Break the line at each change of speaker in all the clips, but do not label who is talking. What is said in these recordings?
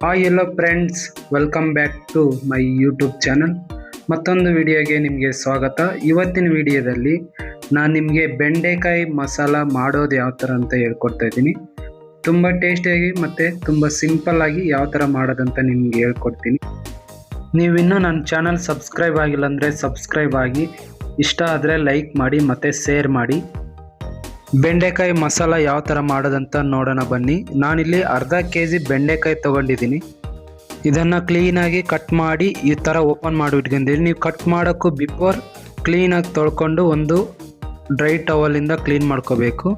Hi hello friends, welcome back to my YouTube channel. ಮತ್ತೊಂದು ವಿಡಿಯೋಗೆ ನಿಮಗೆ ಸ್ವಾಗತ. ಇವತ್ತಿನ ವಿಡಿಯೋದಲ್ಲಿ ನಾನು ನಿಮಗೆ ಬೆಂಡೆಕಾಯಿ ಮಸಾಲ ಮಾಡೋದು ಯಾವ ಥರ ಅಂತ ಹೇಳ್ಕೊಡ್ತಾ ಇದ್ದೀನಿ. ತುಂಬ ಟೇಸ್ಟಿಯಾಗಿ ಮತ್ತು ತುಂಬ ಸಿಂಪಲ್ಲಾಗಿ ಯಾವ ಥರ ಮಾಡೋದಂತ ನಿಮಗೆ ಹೇಳ್ಕೊಡ್ತೀನಿ. ನೀವಿನ್ನೂ ನನ್ನ ಚಾನಲ್ ಸಬ್ಸ್ಕ್ರೈಬ್ ಆಗಿಲ್ಲ ಅಂದರೆ ಸಬ್ಸ್ಕ್ರೈಬ್ ಆಗಿ, ಇಷ್ಟ ಆದರೆ ಲೈಕ್ ಮಾಡಿ ಮತ್ತು ಶೇರ್ ಮಾಡಿ. ಬೆಂಡೆಕಾಯಿ ಮಸಾಲ ಯಾವ ಥರ ಮಾಡೋದಂತ ನೋಡೋಣ ಬನ್ನಿ. ನಾನಿಲ್ಲಿ ಅರ್ಧ ಕೆಜಿ ಬೆಂಡೆಕಾಯಿ ತೊಗೊಂಡಿದ್ದೀನಿ. ಇದನ್ನು ಕ್ಲೀನಾಗಿ ಕಟ್ ಮಾಡಿ ಈ ಥರ ಓಪನ್ ಮಾಡಿ ಇಟ್ಕೊಂಡಿದ್ದೀನಿ. ನೀವು ಕಟ್ ಮಾಡೋಕ್ಕೂ ಬಿಫೋರ್ ಕ್ಲೀನಾಗಿ ತೊಳ್ಕೊಂಡು ಒಂದು ಡ್ರೈ ಟವಲಿಂದ ಕ್ಲೀನ್ ಮಾಡ್ಕೋಬೇಕು.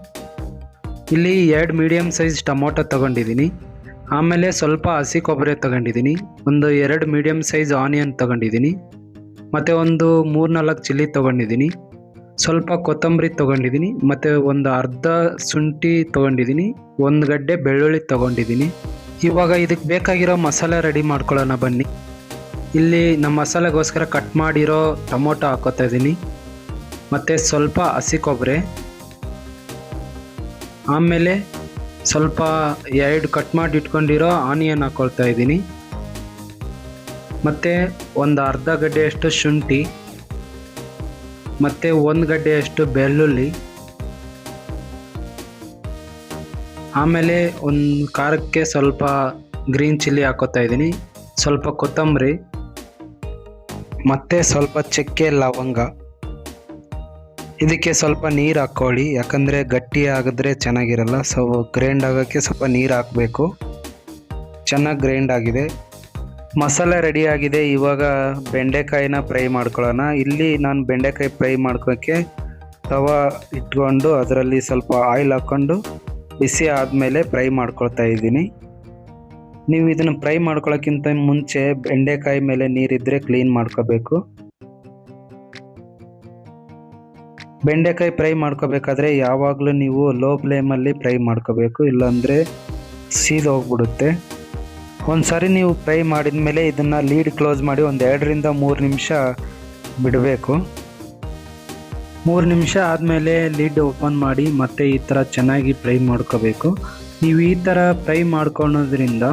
ಇಲ್ಲಿ 2 ಮೀಡಿಯಮ್ ಸೈಜ್ ಟೊಮೊಟೊ ತೊಗೊಂಡಿದ್ದೀನಿ. ಆಮೇಲೆ ಸ್ವಲ್ಪ ಹಸಿ ಕೊಬ್ಬರಿ ತೊಗೊಂಡಿದ್ದೀನಿ. ಒಂದು 2 ಮೀಡಿಯಮ್ ಸೈಜ್ ಆನಿಯನ್ ತೊಗೊಂಡಿದ್ದೀನಿ. ಮತ್ತು ಒಂದು 3-4 ಚಿಲ್ಲಿ ತೊಗೊಂಡಿದ್ದೀನಿ. ಸ್ವಲ್ಪ ಕೊತ್ತಂಬರಿ ತೊಗೊಂಡಿದ್ದೀನಿ. ಮತ್ತು ಒಂದು ಅರ್ಧ ಶುಂಠಿ ತೊಗೊಂಡಿದ್ದೀನಿ. 1 ಗಡ್ಡೆ ಬೆಳ್ಳುಳ್ಳಿ ತೊಗೊಂಡಿದ್ದೀನಿ. ಇವಾಗ ಇದಕ್ಕೆ ಬೇಕಾಗಿರೋ ಮಸಾಲೆ ರೆಡಿ ಮಾಡ್ಕೊಳ್ಳೋಣ ಬನ್ನಿ. ಇಲ್ಲಿ ನಮ್ಮ ಮಸಾಲೆಗೋಸ್ಕರ ಕಟ್ ಮಾಡಿರೋ ಟೊಮೊಟೊ ಹಾಕೋತಾ ಇದ್ದೀನಿ. ಮತ್ತು ಸ್ವಲ್ಪ ಹಸಿ ಕೊಬ್ಬರಿ, ಆಮೇಲೆ ಸ್ವಲ್ಪ 2 ಕಟ್ ಮಾಡಿ ಇಟ್ಕೊಂಡಿರೋ ಆನಿಯನ್ ಹಾಕ್ಕೊಳ್ತಾ ಇದ್ದೀನಿ. ಮತ್ತು ಒಂದು ಅರ್ಧ ಗಡ್ಡೆಯಷ್ಟು ಶುಂಠಿ, ಮತ್ತು 1 ಗಡ್ಡೆಯಷ್ಟು ಬೆಳ್ಳುಳ್ಳಿ, ಆಮೇಲೆ ಒಂದು ಖಾರಕ್ಕೆ ಸ್ವಲ್ಪ ಗ್ರೀನ್ ಚಿಲ್ಲಿ ಹಾಕೋತಾ ಇದ್ದೀನಿ, ಸ್ವಲ್ಪ ಕೊತ್ತಂಬರಿ, ಮತ್ತು ಸ್ವಲ್ಪ ಚಕ್ಕೆ ಲವಂಗ. ಇದಕ್ಕೆ ಸ್ವಲ್ಪ ನೀರು ಹಾಕ್ಕೊಳ್ಳಿ, ಯಾಕಂದರೆ ಗಟ್ಟಿ ಆಗಿದ್ರೆ ಚೆನ್ನಾಗಿರಲ್ಲ. ಸೊ ಗ್ರೈಂಡ್ ಆಗೋಕ್ಕೆ ಸ್ವಲ್ಪ ನೀರು ಹಾಕಬೇಕು. ಚೆನ್ನಾಗಿ ಗ್ರೈಂಡ್ ಆಗಿದೆ, ಮಸಾಲೆ ರೆಡಿ ಆಗಿದೆ. ಇವಾಗ ಬೆಂಡೆಕಾಯಿನ ಫ್ರೈ ಮಾಡ್ಕೊಳ್ಳೋಣ. ಇಲ್ಲಿ ನಾನು ಬೆಂಡೆಕಾಯಿ ಫ್ರೈ ಮಾಡ್ಕೋಕ್ಕೆ ತವಾ ಇಟ್ಕೊಂಡು ಅದರಲ್ಲಿ ಸ್ವಲ್ಪ ಆಯಿಲ್ ಹಾಕ್ಕೊಂಡು ಬಿಸಿ ಆದಮೇಲೆ ಫ್ರೈ ಮಾಡ್ಕೊಳ್ತಾ ಇದ್ದೀನಿ. ನೀವು ಇದನ್ನು ಫ್ರೈ ಮಾಡ್ಕೊಳ್ಳೋಕ್ಕಿಂತ ಮುಂಚೆ ಬೆಂಡೆಕಾಯಿ ಮೇಲೆ ನೀರಿದ್ದರೆ ಕ್ಲೀನ್ ಮಾಡ್ಕೋಬೇಕು. ಬೆಂಡೆಕಾಯಿ ಫ್ರೈ ಮಾಡ್ಕೋಬೇಕಾದ್ರೆ ಯಾವಾಗಲೂ ನೀವು ಲೋ ಫ್ಲೇಮಲ್ಲಿ ಫ್ರೈ ಮಾಡ್ಕೋಬೇಕು, ಇಲ್ಲಾಂದರೆ ಸೀದೋಗ್ಬಿಡುತ್ತೆ. ಒಂದು ಸಾರಿ ನೀವು ಫ್ರೈ ಮಾಡಿದ ಮೇಲೆ ಇದನ್ನು ಲೀಡ್ ಕ್ಲೋಸ್ ಮಾಡಿ ಒಂದು 2-3 ನಿಮಿಷ ಬಿಡಬೇಕು. 3 ನಿಮಿಷ ಆದಮೇಲೆ ಲಿಡ್ ಓಪನ್ ಮಾಡಿ ಮತ್ತೆ ಈ ಥರ ಚೆನ್ನಾಗಿ ಫ್ರೈ ಮಾಡ್ಕೋಬೇಕು. ನೀವು ಈ ಥರ ಫ್ರೈ ಮಾಡ್ಕೊಳೋದ್ರಿಂದ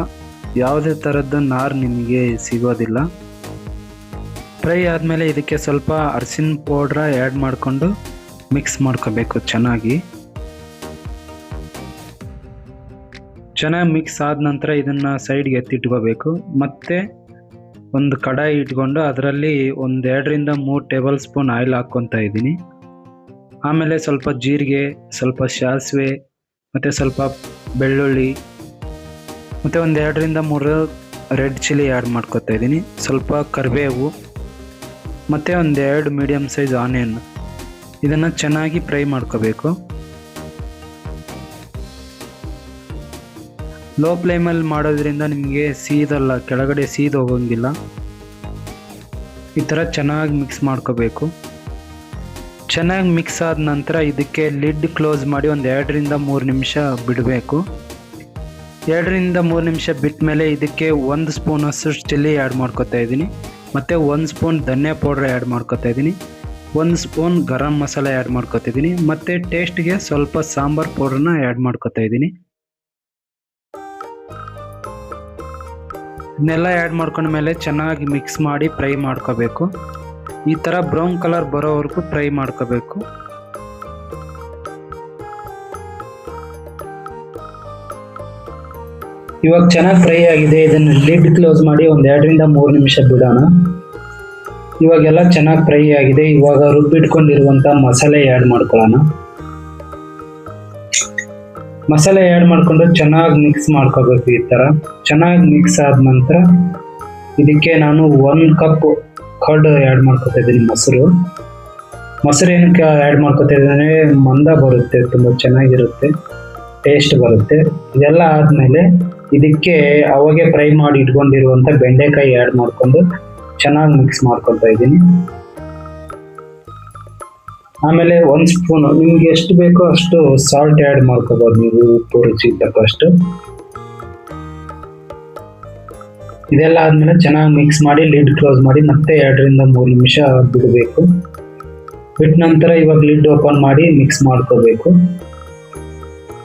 ಯಾವುದೇ ಥರದ್ದು ನಾರು ನಿಮಗೆ ಸಿಗೋದಿಲ್ಲ. ಫ್ರೈ ಆದಮೇಲೆ ಇದಕ್ಕೆ ಸ್ವಲ್ಪ ಅರಿಶಿನ ಪೌಡ್ರ ಆ್ಯಡ್ ಮಾಡಿಕೊಂಡು ಮಿಕ್ಸ್ ಮಾಡ್ಕೋಬೇಕು. ಚೆನ್ನಾಗಿ ಮಿಕ್ಸ್ ಆದ ನಂತರ ಇದನ್ನು ಸೈಡ್ಗೆ ಎತ್ತಿಟ್ಕೋಬೇಕು. ಮತ್ತು ಒಂದು ಕಡಾಯಿ ಇಟ್ಕೊಂಡು ಅದರಲ್ಲಿ ಒಂದು 2-3 ಟೇಬಲ್ ಸ್ಪೂನ್ ಆಯಿಲ್ ಹಾಕ್ಕೊತಾ ಇದ್ದೀನಿ. ಆಮೇಲೆ ಸ್ವಲ್ಪ ಜೀರಿಗೆ, ಸ್ವಲ್ಪ ಸಾಸಿವೆ, ಮತ್ತು ಸ್ವಲ್ಪ ಬೆಳ್ಳುಳ್ಳಿ, ಮತ್ತು ಒಂದು 2-3 ರೆಡ್ ಚಿಲ್ಲಿ ಆ್ಯಡ್ ಮಾಡ್ಕೊತಾ ಇದ್ದೀನಿ. ಸ್ವಲ್ಪ ಕರಿಬೇವು, ಮತ್ತು ಒಂದು 2 ಮೀಡಿಯಮ್ ಸೈಜ್ ಆನಿಯನ್. ಇದನ್ನು ಚೆನ್ನಾಗಿ ಫ್ರೈ ಮಾಡ್ಕೋಬೇಕು. ಲೋ ಫ್ಲೇಮಲ್ಲಿ ಮಾಡೋದ್ರಿಂದ ನಿಮಗೆ ಸೀದಲ್ಲ, ಕೆಳಗಡೆ ಸೀದ್ ಹೋಗೋಂಗಿಲ್ಲ. ಈ ಥರ ಚೆನ್ನಾಗಿ ಮಿಕ್ಸ್ ಮಾಡ್ಕೋಬೇಕು. ಚೆನ್ನಾಗಿ ಮಿಕ್ಸ್ ಆದ ನಂತರ ಇದಕ್ಕೆ ಲಿಡ್ ಕ್ಲೋಸ್ ಮಾಡಿ ಒಂದು 2-3 ನಿಮಿಷ ಬಿಡಬೇಕು. 2-3 ನಿಮಿಷ ಬಿಟ್ಟ ಮೇಲೆ ಇದಕ್ಕೆ 1 ಸ್ಪೂನಷ್ಟು ಚಿಲ್ಲಿ ಆ್ಯಡ್ ಮಾಡ್ಕೊತಾ ಇದ್ದೀನಿ. ಮತ್ತು 1 ಸ್ಪೂನ್ ಧನಿಯಾ ಪೌಡ್ರ್ ಆ್ಯಡ್ ಮಾಡ್ಕೊತಾ ಇದ್ದೀನಿ. 1 ಸ್ಪೂನ್ ಗರಂ ಮಸಾಲೆ ಆ್ಯಡ್ ಮಾಡ್ಕೊತಿದ್ದೀನಿ. ಮತ್ತು ಟೇಸ್ಟ್ಗೆ ಸ್ವಲ್ಪ ಸಾಂಬಾರು ಪೌಡ್ರನ್ನ ಆ್ಯಡ್ ಮಾಡ್ಕೊತಾ ಇದ್ದೀನಿ. ಇದನ್ನೆಲ್ಲ ಆ್ಯಡ್ ಮಾಡ್ಕೊಂಡ್ಮೇಲೆ ಚೆನ್ನಾಗಿ ಮಿಕ್ಸ್ ಮಾಡಿ ಫ್ರೈ ಮಾಡ್ಕೋಬೇಕು. ಈ ಥರ ಬ್ರೌನ್ ಕಲರ್ ಬರೋವರೆಗೂ ಫ್ರೈ ಮಾಡ್ಕೋಬೇಕು. ಇವಾಗ ಚೆನ್ನಾಗಿ ಫ್ರೈ ಆಗಿದೆ. ಇದನ್ನು ಲಿಡ್ ಕ್ಲೋಸ್ ಮಾಡಿ ಒಂದು 2-3 ನಿಮಿಷ ಬಿಡೋಣ. ಇವಾಗೆಲ್ಲ ಚೆನ್ನಾಗಿ ಫ್ರೈ ಆಗಿದೆ. ಇವಾಗ ರುಬ್ಬಿಟ್ಕೊಂಡಿರುವಂಥ ಮಸಾಲೆ ಆ್ಯಡ್ ಮಾಡ್ಕೊಳ್ಳೋಣ. ಮಸಾಲೆ ಆ್ಯಡ್ ಮಾಡಿಕೊಂಡು ಚೆನ್ನಾಗಿ ಮಿಕ್ಸ್ ಮಾಡ್ಕೋಬೇಕು. ಈ ಥರ ಚೆನ್ನಾಗಿ ಮಿಕ್ಸ್ ಆದ ನಂತರ ಇದಕ್ಕೆ ನಾನು 1 ಕಪ್ ಕರ್ಡ್ ಆ್ಯಡ್ ಮಾಡ್ಕೊತಾ ಇದ್ದೀನಿ. ಮೊಸರು ಏನಕ್ಕೆ ಆ್ಯಡ್ ಮಾಡ್ಕೊತಾ ಇದ್ದೀನಿ, ಮಂದ ಬರುತ್ತೆ, ತುಂಬ ಚೆನ್ನಾಗಿರುತ್ತೆ, ಟೇಸ್ಟ್ ಬರುತ್ತೆ. ಇದೆಲ್ಲ ಆದಮೇಲೆ ಇದಕ್ಕೆ ಅವಾಗೆ ಫ್ರೈ ಮಾಡಿ ಇಟ್ಕೊಂಡಿರುವಂಥ ಬೆಂಡೆಕಾಯಿ ಆ್ಯಡ್ ಮಾಡಿಕೊಂಡು ಚೆನ್ನಾಗಿ ಮಿಕ್ಸ್ ಮಾಡ್ಕೊತಾ ಇದ್ದೀನಿ. ಆಮೇಲೆ 1 ಸ್ಪೂನು ನಿಮ್ಗೆ ಎಷ್ಟು ಬೇಕೋ ಅಷ್ಟು ಸಾಲ್ಟ್ ಆ್ಯಡ್ ಮಾಡ್ಕೋಬೋದು ನೀವು, ಉಪ್ಪು ರುಚಿಗೆ ತಕ್ಕಷ್ಟು. ಇದೆಲ್ಲ ಆದಮೇಲೆ ಚೆನ್ನಾಗಿ ಮಿಕ್ಸ್ ಮಾಡಿ ಲಿಡ್ ಕ್ಲೋಸ್ ಮಾಡಿ ಮತ್ತೆ 2-3 ನಿಮಿಷ ಬಿಡಬೇಕು. ಬಿಟ್ಟ ನಂತರ ಇವಾಗ ಲಿಡ್ ಓಪನ್ ಮಾಡಿ ಮಿಕ್ಸ್ ಮಾಡ್ಕೋಬೇಕು.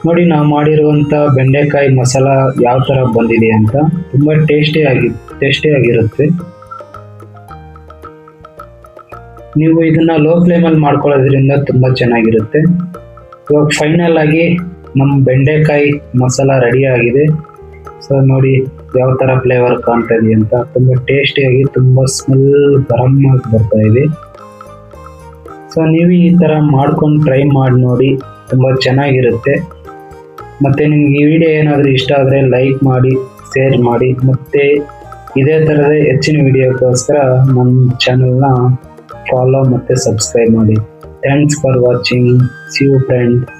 ನೋಡಿ ನಾವು ಮಾಡಿರುವಂಥ ಬೆಂಡೆಕಾಯಿ ಮಸಾಲ ಯಾವ ಥರ ಬಂದಿದೆ ಅಂತ. ತುಂಬ ಟೇಸ್ಟಿಯಾಗಿರುತ್ತೆ. ನೀವು ಇದನ್ನು ಲೋ ಫ್ಲೇಮಲ್ಲಿ ಮಾಡ್ಕೊಳ್ಳೋದ್ರಿಂದ ತುಂಬ ಚೆನ್ನಾಗಿರುತ್ತೆ. ಇವಾಗ ಫೈನಲ್ ಆಗಿ ನಮ್ಮ ಬೆಂಡೆಕಾಯಿ ಮಸಾಲ ರೆಡಿ ಆಗಿದೆ. ಸೊ ನೋಡಿ ಯಾವ ಥರ ಫ್ಲೇವರ್ ಕಾಣ್ತಾ ಇದೆ ಅಂತ. ತುಂಬ ಟೇಸ್ಟಿಯಾಗಿ ತುಂಬ ಸ್ಮೆಲ್ ಗರಂ ಆಗಿ ಬರ್ತಾ ಇದೆ. ಸೊ ನೀವು ಈ ಥರ ಮಾಡ್ಕೊಂಡು ಟ್ರೈ ಮಾಡಿ ನೋಡಿ, ತುಂಬ ಚೆನ್ನಾಗಿರುತ್ತೆ. ಮತ್ತು ನಿಮ್ಗೆ ಈ ವಿಡಿಯೋ ಏನಾದರೂ ಇಷ್ಟ ಆದರೆ ಲೈಕ್ ಮಾಡಿ, ಶೇರ್ ಮಾಡಿ. ಮತ್ತು ಇದೇ ಥರದ ಹೆಚ್ಚಿನ ವಿಡಿಯೋಕ್ಕೋಸ್ಕರ ನಮ್ಮ ಚಾನಲ್ನ ಫಾಲೋ ಮತ್ತು ಸಬ್ಸ್ಕ್ರೈಬ್ ಮಾಡಿ. Thanks for watching. See you friends.